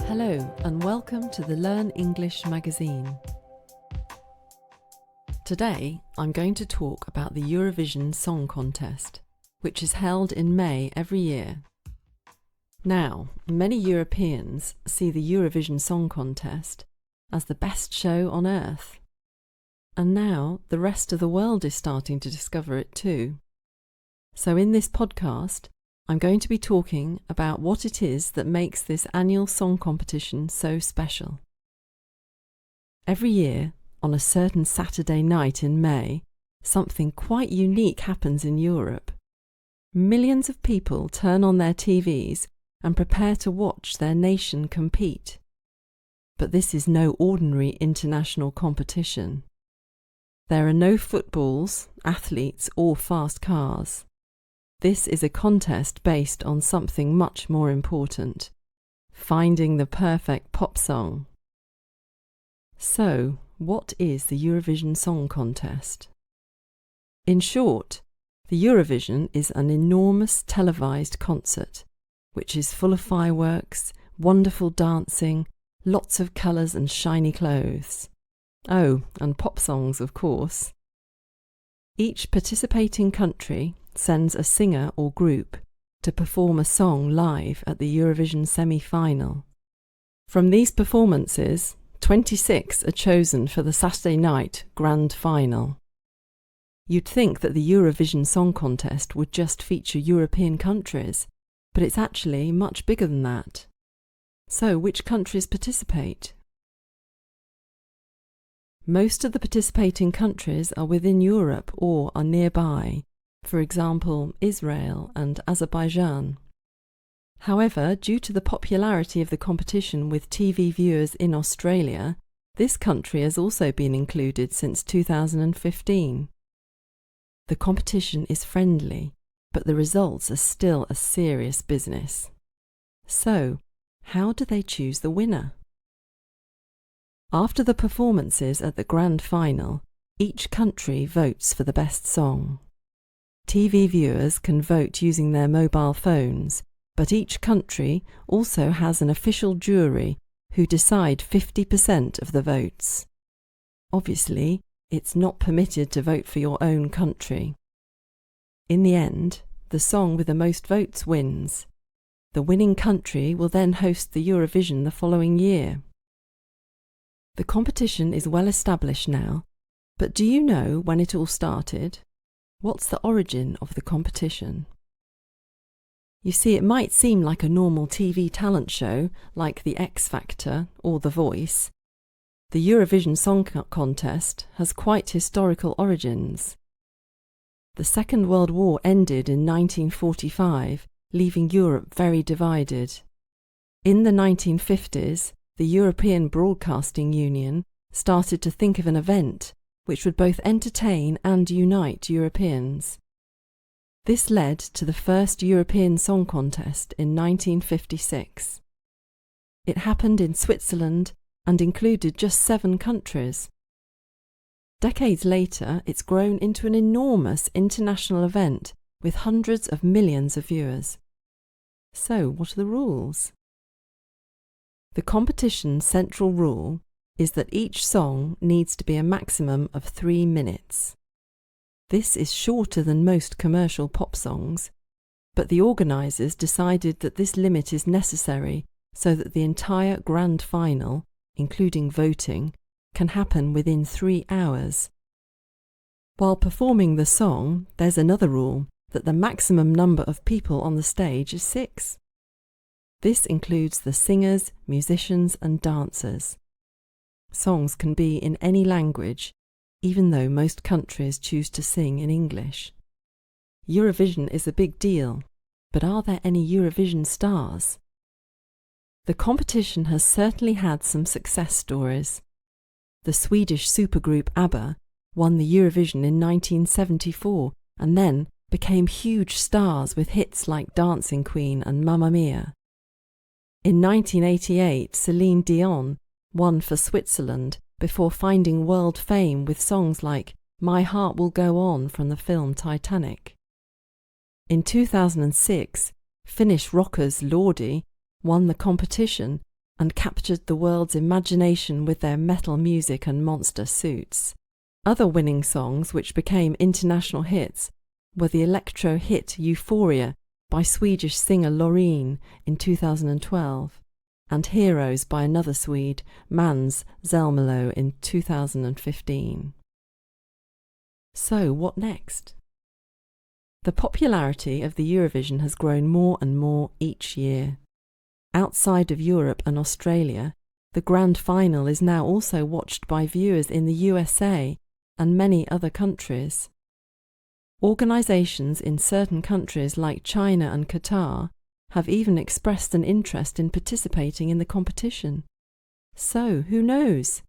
Hello and welcome to the Learn English magazine. Today I'm going to talk about the Eurovision Song Contest, which is held in May every year. Now, many Europeans see the Eurovision Song Contest as the best show on earth. And now the rest of the world is starting to discover it too. So in this podcast, I'm going to be talking about what it is that makes this annual song competition so special. Every year, on a certain Saturday night in May, something quite unique happens in Europe. Millions of people turn on their TVs and prepare to watch their nation compete. But this is no ordinary international competition. There are no footballs, athletes, or fast cars. This is a contest based on something much more important: finding the perfect pop song. So, what is the Eurovision Song Contest? In short, the Eurovision is an enormous televised concert, which is full of fireworks, wonderful dancing, lots of colours and shiny clothes. Oh, and pop songs, of course. Each participating country sends a singer or group to perform a song live at the Eurovision semi-final. From these performances, 26 are chosen for the Saturday night grand final. You'd think that the Eurovision Song Contest would just feature European countries, but it's actually much bigger than that. So, which countries participate? Most of the participating countries are within Europe or are nearby. For example, Israel and Azerbaijan. However, due to the popularity of the competition with TV viewers in Australia, this country has also been included since 2015. The competition is friendly, but the results are still a serious business. So, how do they choose the winner? After the performances at the grand final, each country votes for the best song. TV viewers can vote using their mobile phones, but each country also has an official jury who decide 50% of the votes. Obviously, it's not permitted to vote for your own country. In the end, the song with the most votes wins. The winning country will then host the Eurovision the following year. The competition is well established now, but do you know when it all started? What's the origin of the competition? You see, it might seem like a normal TV talent show, like The X Factor or The Voice. The Eurovision Song Contest has quite historical origins. The Second World War ended in 1945, leaving Europe very divided. In the 1950s, the European Broadcasting Union started to think of an event which would both entertain and unite Europeans. This led to the first European Song Contest in 1956. It happened in Switzerland and included just 7 countries. Decades later, it's grown into an enormous international event with hundreds of millions of viewers. So, what are the rules? The competition's central rule is that each song needs to be a maximum of 3 minutes. This is shorter than most commercial pop songs, but the organisers decided that this limit is necessary so that the entire grand final, including voting, can happen within 3 hours. While performing the song, there's another rule, that the maximum number of people on the stage is 6. This includes the singers, musicians and dancers. Songs can be in any language, even though most countries choose to sing in English. Eurovision is a big deal, but are there any Eurovision stars? The competition has certainly had some success stories. The Swedish supergroup ABBA won the Eurovision in 1974 and then became huge stars with hits like Dancing Queen and Mamma Mia. In 1988, Celine Dion won for Switzerland before finding world fame with songs like My Heart Will Go On from the film Titanic. In 2006, Finnish rockers Lordi won the competition and captured the world's imagination with their metal music and monster suits. Other winning songs which became international hits were the electro hit Euphoria by Swedish singer Loreen in 2012 and Heroes by another Swede, Måns Zelmerlöw, in 2015. So what next? The popularity of the Eurovision has grown more and more each year. Outside of Europe and Australia, the grand final is now also watched by viewers in the USA and many other countries. Organisations in certain countries like China and Qatar have even expressed an interest in participating in the competition. So, who knows?